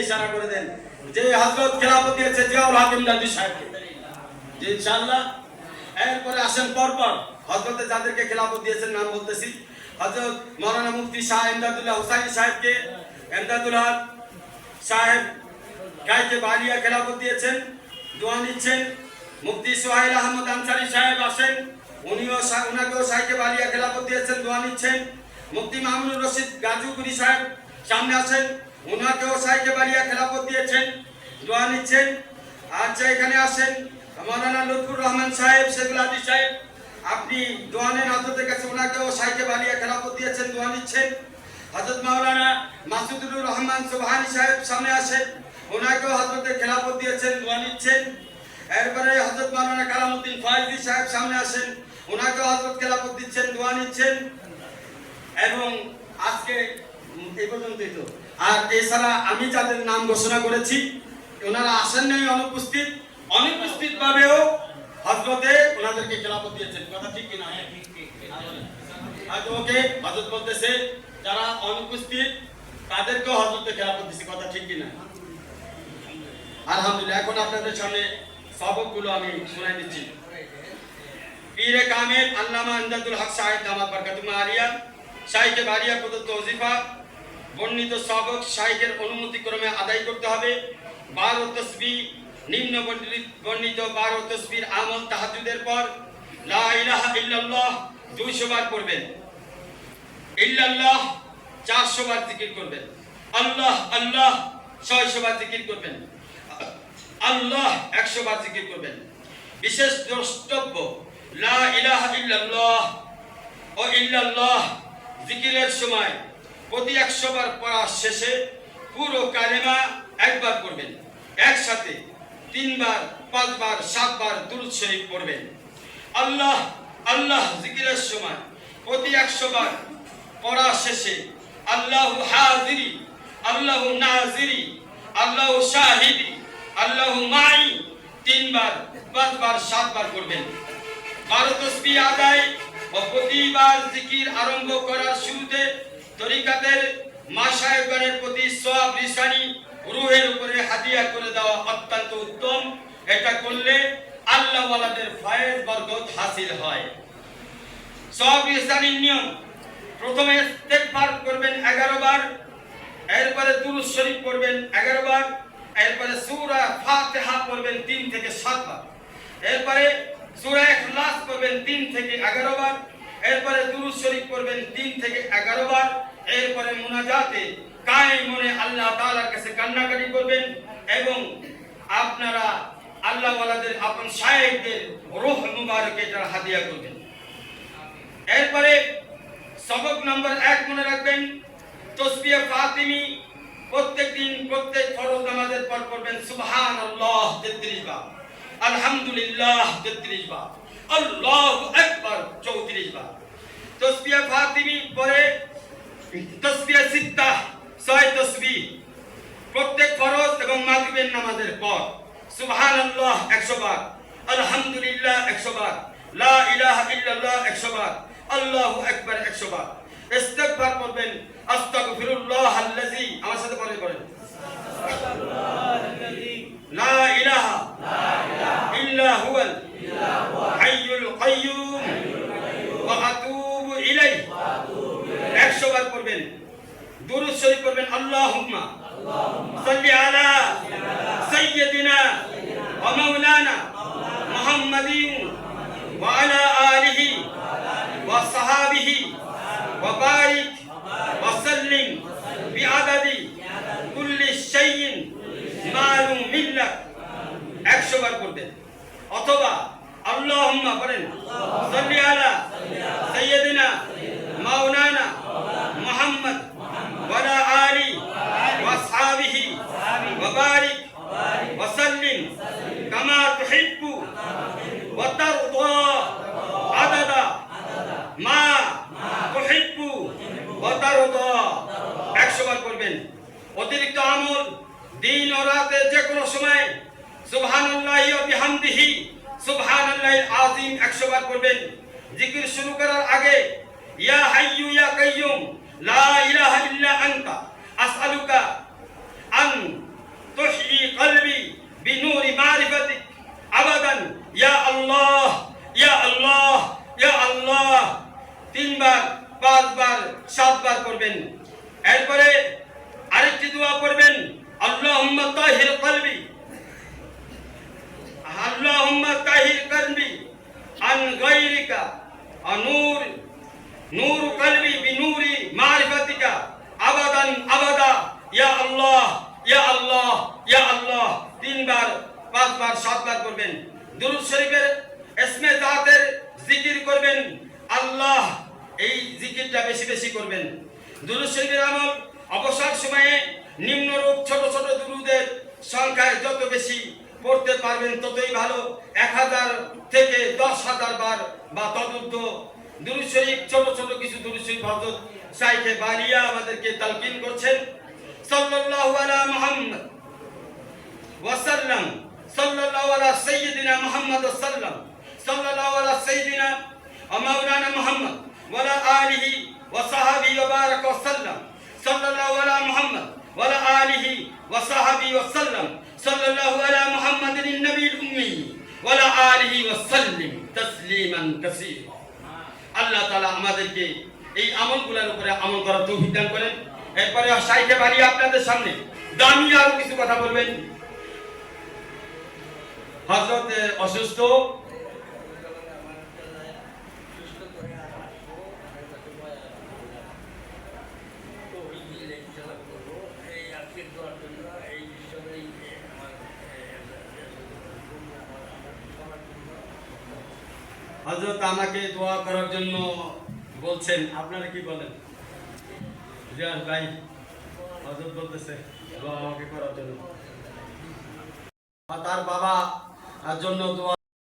ইশারা করে দেন যে হযরত খেলাফত দিয়েছে জিয়াউল হাকিম দাদি সাহেবকে, যে ইনশাআল্লাহ। এরপরে আসেন পরপর হযরতে যাদেরকে খেলাফত দিয়েছেন নাম বলতেছি। হযরত মাওলানা মুফতি শাহ ইমদাদুল্লাহ হুসাইনি সাহেবকে, ইমদাদুল হক সাহেব গায়কে বালিয়া খেলাফত দিয়েছেন, দোয়া নিচ্ছেন। মুফতি সোহাইল আহমদ আনসারী সাহেব আসেন, উনাকেও শাইখে বালিয়া খেলাফত দিয়েছেন, দোয়া নিচ্ছেন। মুফতি মামুনুর রশিদ গাজীপুরি সাহেব সামনে আসেন, উনাকেও শাইখে বালিয়া খেলাফত দিয়েছেন, দোয়া নিচ্ছেন। আচ্ছা এখানে আসেন মাওলানা লুৎফুর রহমান সাহেব শেখুলাদি সাহেব, আপনি দোয়া নেন হযরতের কাছে, উনাকেও শাইখে বালিয়া খেলাফত দিয়েছেন, দোয়া নিচ্ছেন। হযরত মাওলানা মাসুদুর রহমান সুবহানী সাহেব সামনে আসেন, উনাকেও হযরতের খেলাফত দিয়েছেন, দোয়া নিচ্ছেন। এরপরে হযরত মাওলানা কালামউদ্দিন ফায়েজি সাহেব সামনে আসেন, উনাকেও হযরত খেলাফত দিচ্ছেন, দোয়া নিচ্ছেন। এবং আজকে এই পর্যন্তই তো। আর এছাড়া আমি যাদের নাম ঘোষণা করেছি ওনারা আসেন নাই, অনুপস্থিত ভাবেও হযরতে ওনাদেরকে খেলাফত দিয়েছেন, কথা ঠিক কিনা? ওকে হযরত বলতেছে যারা অনুপস্থিত তাদেরকেও হযরতে খেলাফত দিয়েছে, কথা ঠিক কিনা? আলহামদুলিল্লাহ। এখন আপনাদের সামনে সবকগুলো আমি শোনাই দিচ্ছি। পীরে কামেল আল্লামা ইমদাদুল হক সাহেব দামাত বরকাতুহু আলিয়া শাইখে বালিয়া প্রদত্ত ওজিফা বর্ণিত সবক শাইখের অনুমতি ক্রমে আদায় করতে হবে। 12 তাসবিহ নিম্ন বর্ণিত 12 তাসবির আমল তাহাজ্জুদের পর লা ইলাহা ইল্লাল্লাহ 200 বার পড়বেন, ইল্লাল্লাহ 400 বার জিকির করবেন, আল্লাহ আল্লাহ 600 বার জিকির করবেন, আল্লাহ 100 বার জিকির করবেন। বিশেষ দ্রষ্টব্য লা ইলাহা ইল্লাল্লাহ ও ইল্লাল্লাহ জিকিরের সময় প্রতি 100 বার পড়ার শেষে পুরো কালেমা একবার পড়বেন, একসাথে 3 বার 5 বার 7 বার দুরূদ শরীফ পড়বেন। আল্লাহ আল্লাহ জিকিরের সময় প্রতি 100 বার পড়ার শেষে আল্লাহু হাজিরি, আল্লাহু নাজিরি, আল্লাহু শাহিদি, আল্লাহু মাই 3 বার 5 বার 7 বার করবেন। 12 তাসবিহ আদায় ও প্রতিবার জিকির আরম্ভ করার শুরুতে তরিকাতের মাশায়েখগণের প্রতি সওয়াব রিসানি রূহের উপরে হাদিয়া করে দেওয়া অত্যন্ত উত্তম। এটা করলে আল্লাহ ওয়ালাদের ফয়েজ বরকত হাসিল হয়। সওয়াব রিসানির নিয়ম, প্রথমে ইস্তেগফার করবেন 11 বার, এরপরে দুরূদ শরীফ পড়বেন 11 বার, এরপরে সূরা ফাতিহা পড়বেন 3 থেকে 7 বার, এরপরে সূরা ইখলাস পড়বেন 3 থেকে 11 বার, এরপরে দুরূদ শরীফ পড়বেন 3 থেকে 11 বার, এরপরে মুনাজাতে কায়ে মনে আল্লাহ তাআলার কাছে কান্নাকাটি করবেন এবং আপনারা আল্লাহ ওয়ালাদের আপন শায়েখদের রূহ মুবারকে এটা হাদিয়া করবেন। এরপরে সবক নম্বর 1 মনে রাখবেন, তাসবিহ ফাতিমি প্রত্যেকদিন প্রত্যেক ফরজ নামাজের পর পড়বেন সুবহানাল্লাহ 33 বার, আলহামদুলিল্লাহ 33 বার, আল্লাহু আকবার 34 বার। তাসবিহ ফাতিমি পরে তাসবিহ সিত্তাহ 6 তাসবিহ প্রত্যেক ফরজ এবং মাগরিবের নামাজের পর সুবহানাল্লাহ 100 বার, আলহামদুলিল্লাহ 100 বার, লা ইলাহা ইল্লাল্লাহ 100 বার, আল্লাহু আকবার 100 বার। ইস্তিগফার করবেন আস্তাগফিরুল্লাহাল্লাযী, আমার সাথে পড়েন লা ইলাহা ইল্লা হুয়াল হাইয়ুল কাইয়্যুম ওয়া আতুবু ইলাইহি 100 বার পড়বেন। দুরূদ শরীফ পড়বেন আল্লাহুম্মা সাল্লি আলা সাইয়্যিদিনা ওয়া মাওলানা মুহাম্মাদিন ওয়া আলা আলিহি ওয়া সাহাবিহি ওয়া বারিক ওয়া সাল্লিম বিআদাদি কুল্লি শাইইন মালুম মিল্লাক 100 বার পড়বেন। অথবা আল্লাহুম্মা বলেন সাল্লি আলা সাইয়্যিদিনা মাওলানা মুহাম্মদ ওয়া আলা আলি ওয়া আসহাবিহি ওয়া বারিক ওয়া সাল্লিম কামা তুহিব্বু ওয়া তারদা আদাদা মা তুহিব্বু ওয়া তারদা 100 বার পড়বেন। অতিরিক্ত আমল দিন ও রাতে যে কোনো সময় সুবহানাল্লাহি ওয়া বিহামদিহি সুবহানাল্লাহিল আযীম 100 বার পড়বেন। জিকির শুরু করার আগে ইয়া হাইয়্যু ইয়া কাইয়্যুম লা ইলাহা ইল্লা আনতা আসআলুকা আন قلبي بنور معرفتك أبدا يا الله يا الله يا الله তিনবার পাঁচবার সাতবার করবেন এরপরে আরেকটি দোয়া করবেন আল্লাহুম্মা তাহির কলবি আল্লাহুম্মা তাহির কলবি আন গায়রিকা নূর নূর কলবি বিনূরি মারিফাতিকা আবাদান আবাদা ইয়া আল্লাহ ইয়া আল্লাহ ইয়া আল্লাহ তিনবার পাঁচবার সাতবার করবেন দুরূদ শরীফের ইসমে জাতের জিকির করবেন আল্লাহ এই জিকিরটা বেশি বেশি করবেন দুরূদ শরীফের আমল অবসর সময়ে নিম্নরূপ ছোট ছোট দুরূদের সংখ্যায় যত বেশি পড়তে পারবেন ততই ভালো 1000 থেকে 10000 বার বা তদুর্ধ্ব দুরূদ শরীফ ছোট ছোট কিছু দুরূদ শরীফ হযরত শাইখে বালিয়া আমাদেরকে তালকিন করছেন সাল্লাল্লাহু আলা মুহাম্মদ ওয়া সাল্লাম সাল্লাল্লাহু আলা সাইয়্যিদিনা মুহাম্মদ সাল্লাম সাল্লাল্লাহু আলা সাইয়্যিদিনা ওয়া মাওলানা মুহাম্মদ ওয়া আলা আলিহি ওয়া সাহাবিহি ওয়া বারাক ওয়া সাল্লাম সাল্লাল্লাহু আলা মুহাম্মদ ওয়া আলা আলিহি ওয়া সাহাবিহি ওয়া সাল্লাম সাল্লাল্লাহু আলা মুহাম্মাদিন নবিয়্যিল উম্মি ওয়া আলা আলিহি ওয়া সাল্লিম তাসলিমান কাসীরা আল্লাহ তাআলা আমাদেরকে এই আমলগুলোর উপরে আমল করার তৌফিক দান করেন এরপরে শাইখে বাড়ি আপনাদের সামনে দামি আরো কিছু কথা বলবেন হযরত অসুস্থ হযরত আমাকে দোয়া করার জন্য বলছেন আপনারা কি বলেন রিয়াজ ভাই হযরত বলতেছে দোয়া আমাকে করার জন্য তার বাবা জন্য দোয়া